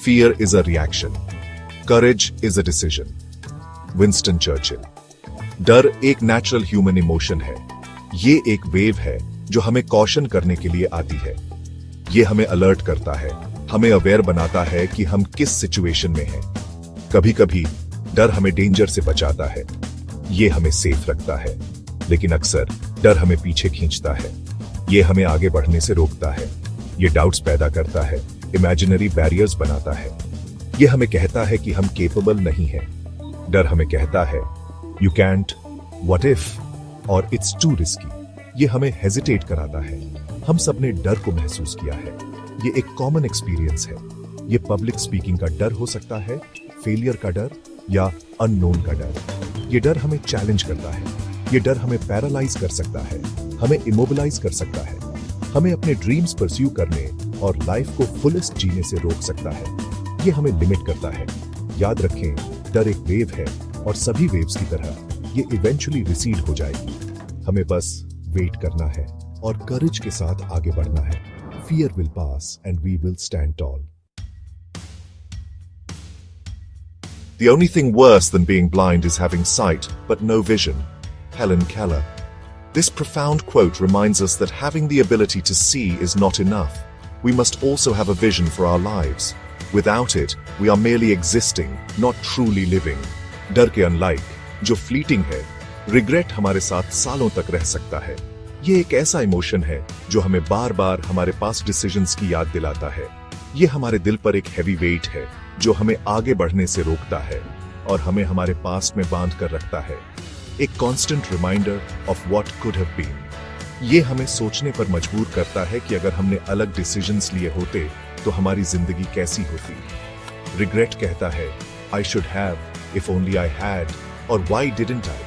Fear is a reaction. Courage is a decision. Winston Churchill. डर एक natural human emotion है। ये एक वेव है जो हमें कॉशन करने के लिए आती है। ये हमें अलर्ट करता है, हमें अवेयर बनाता है कि हम किस सिचुएशन में हैं। कभी कभी डर हमें डेंजर से बचाता है, ये हमें सेफ रखता है, लेकिन अक्सर डर हमें पीछे खींचता है। ये हमें आगे बढ़ने से रोकता है, ये डाउट्स पैदा करता है, इमेजिनरी बैरियर्स बनाता है। ये हमें कहता है कि हम केपेबल नहीं हैं। डर हमें कहता है यू कैंट, व्हाट इफ, और इट्स टू रिस्की। ये हमें हेजिटेट कराता है। हम सबने डर को महसूस किया है। ये एक कॉमन एक्सपीरियंस है। ये पब्लिक स्पीकिंग का डर हो सकता है, फेलियर का डर, या अननोन का डर। ये डर हमें चैलेंज करता है। ये डर हमें पैरालाइज कर सकता है, हमें इमोबिलाइज कर सकता है, हमें अपने ड्रीम्स परस्यू करने और लाइफ को फुलेस्ट जीने से रोक सकता है। ये हमें लिमिट करता है। याद रखें, डर एक वेव है और सभी वेव्स की तरह ये इवेंचुअली रिसीड हो जाएगी। हमें बस वेट करना है और करेज के साथ आगे बढ़ना है। Fear will pass and we will stand tall. The only thing worse than being blind is having sight but no vision. Helen Keller. This profound quote reminds us that having the ability to see is not enough. We must also have a vision for our lives. Without it, we are merely existing, not truly living. डर के unlike, जो fleeting है, regret हमारे साथ सालों तक रह सकता है। ये एक ऐसा इमोशन है जो हमें बार बार हमारे पास डिसीजंस की याद दिलाता है। ये हमारे दिल पर एक हैवी वेट है जो हमें आगे बढ़ने से रोकता है और हमें हमारे पास्ट में बांध कर रखता है। एक constant reminder of what could have been. ये हमें सोचने पर मजबूर करता है कि अगर हमने अलग डिसीजंस लिए होते तो हमारी जिंदगी कैसी होती। रिग्रेट कहता है I should have, if only I had, और व्हाई डिडंट आई।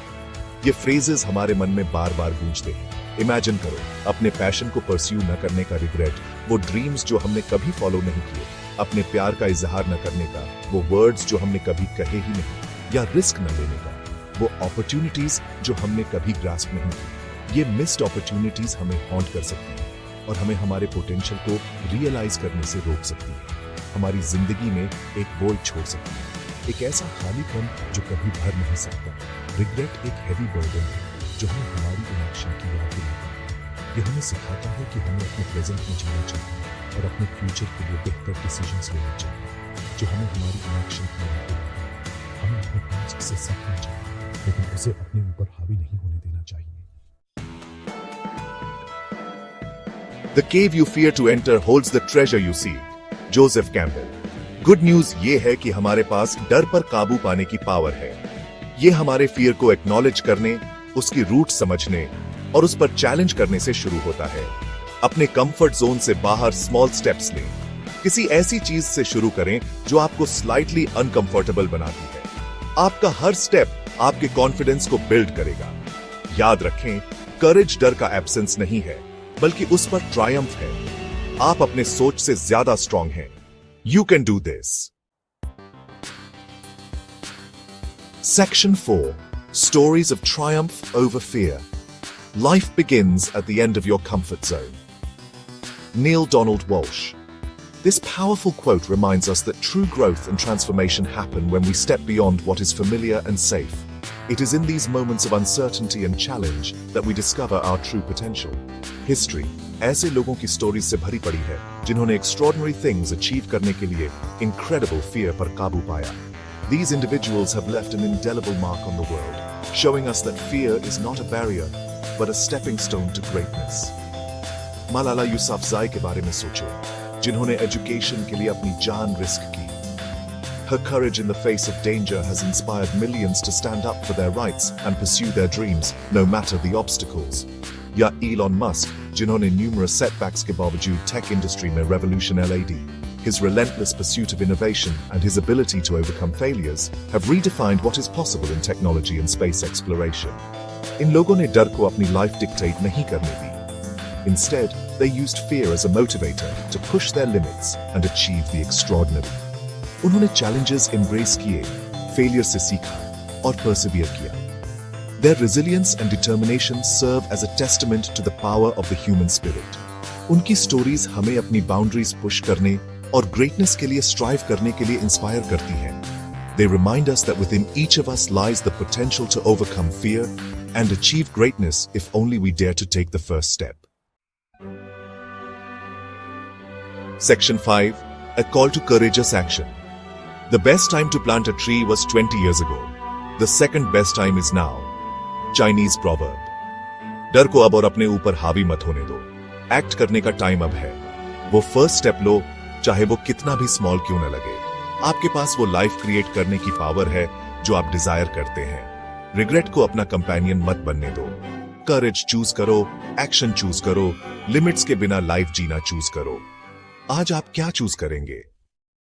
ये फ्रेजेस हमारे मन में बार बार गूंजते हैं। इमेजिन करो अपने पैशन को परस्यू न करने का रिग्रेट, वो ड्रीम्स जो हमने कभी फॉलो नहीं किए, अपने प्यार का इजहार न करने का, वो वर्ड्स जो हमने कभी कहे ही नहीं, या रिस्क न लेने का, वो अपॉर्चुनिटीज जो हमने कभी ग्रास्प नहीं की। ये मिस्ड अपॉर्चुनिटीज हमें हॉन्ट कर सकती हैं और हमें हमारे पोटेंशियल को रियलाइज करने से रोक सकती है। हमारी जिंदगी में एक वोइड छोड़ सकती है, एक ऐसा खालीपन जो कभी भर नहीं सकता। रिग्रेट एक हैवी बर्डन है जो हमें हमारी इनएक्शन की याद दिलाता है। ये हमें सिखाता है कि हमें अपने प्रेजेंट में जीना चाहिए और अपने फ्यूचर के लिए बेहतर डिसीजंस लेने चाहिए। जो हमें हमारी इनएक्शन की याद दिलाता है। हमें अपने पास्ट से सीखना चाहिए, लेकिन उसे अपने ऊपर हावी नहीं होने देना चाहिए। The cave you fear to enter holds the treasure you seek. Joseph Campbell. Good news ये है कि हमारे पास डर पर काबू पाने की पावर है। ये हमारे फियर को एक्नॉलेज करने, उसकी रूट समझने और उस पर चैलेंज करने से शुरू होता है। अपने कंफर्ट जोन से बाहर स्मॉल स्टेप्स लें। किसी ऐसी चीज से शुरू करें जो आपको स्लाइटली अनकंफर्टेबल बनाती है। आपका हर स्टेप आपके कॉन्फिडेंस को बिल्ड करेगा। याद रखें, करेज डर का एब्सेंस नहीं है, बल्कि उस पर ट्रायम्फ है। आप अपने सोच से ज्यादा स्ट्रांग हैं। You can do this. Section 4. Stories of triumph over fear. Life begins at the end of your comfort zone. Neil Donald Walsh. This powerful quote reminds us that true growth and transformation happen when we step beyond what is familiar and safe. It is in these moments of uncertainty and challenge that we discover our true potential. History ऐसे लोगों की stories से भरी पड़ी है जिन्होंने extraordinary things achieve करने के लिए incredible fear पर काबू पाया। These individuals have left an indelible mark on the world, showing us that fear is not a barrier, but a stepping stone to greatness. Malala Yousafzai के बारे में सोचो, जिन्होंने एजुकेशन के लिए अपनी जान रिस्क की। Her courage in the face of danger has inspired millions to stand up for their rights and pursue their dreams, no matter the obstacles. या Elon Musk, जिन्होंने numerous setbacks के बावजूद tech industry में revolution LAD. His relentless pursuit of innovation and his ability to overcome failures have redefined what is possible in technology and space exploration. इन लोगों ने डर को अपनी लाइफ डिक्टेट नहीं करने दी। Instead, they used fear as a motivator to push their limits and achieve the extraordinary. उन्होंने challenges embrace किए, failure से सीखा और persevere किया। Their resilience and determination serve as a testament to the power of the human spirit. उनकी stories हमें अपनी boundaries push करने, और ग्रेटनेस के लिए स्ट्राइव करने के लिए इंस्पायर करती हैं। They remind us that within each of us lies the potential to overcome fear and achieve greatness if only we dare to take the first step. Section 5. A call to courageous action. The best time to plant a tree was 20 years ago. The second best time is now. Chinese proverb. डर को अब और अपने ऊपर हावी मत होने दो। एक्ट करने का टाइम अब है। वो फर्स्ट स्टेप लो, चाहे वो कितना भी स्मॉल क्यों न लगे। आपके पास वो लाइफ क्रिएट करने की पावर है जो आप डिजायर करते हैं। रिग्रेट को अपना कंपेनियन मत बनने दो। करेज चूज करो, एक्शन चूज करो, लिमिट्स के बिना लाइफ जीना चूज करो। आज आप क्या चूज करेंगे?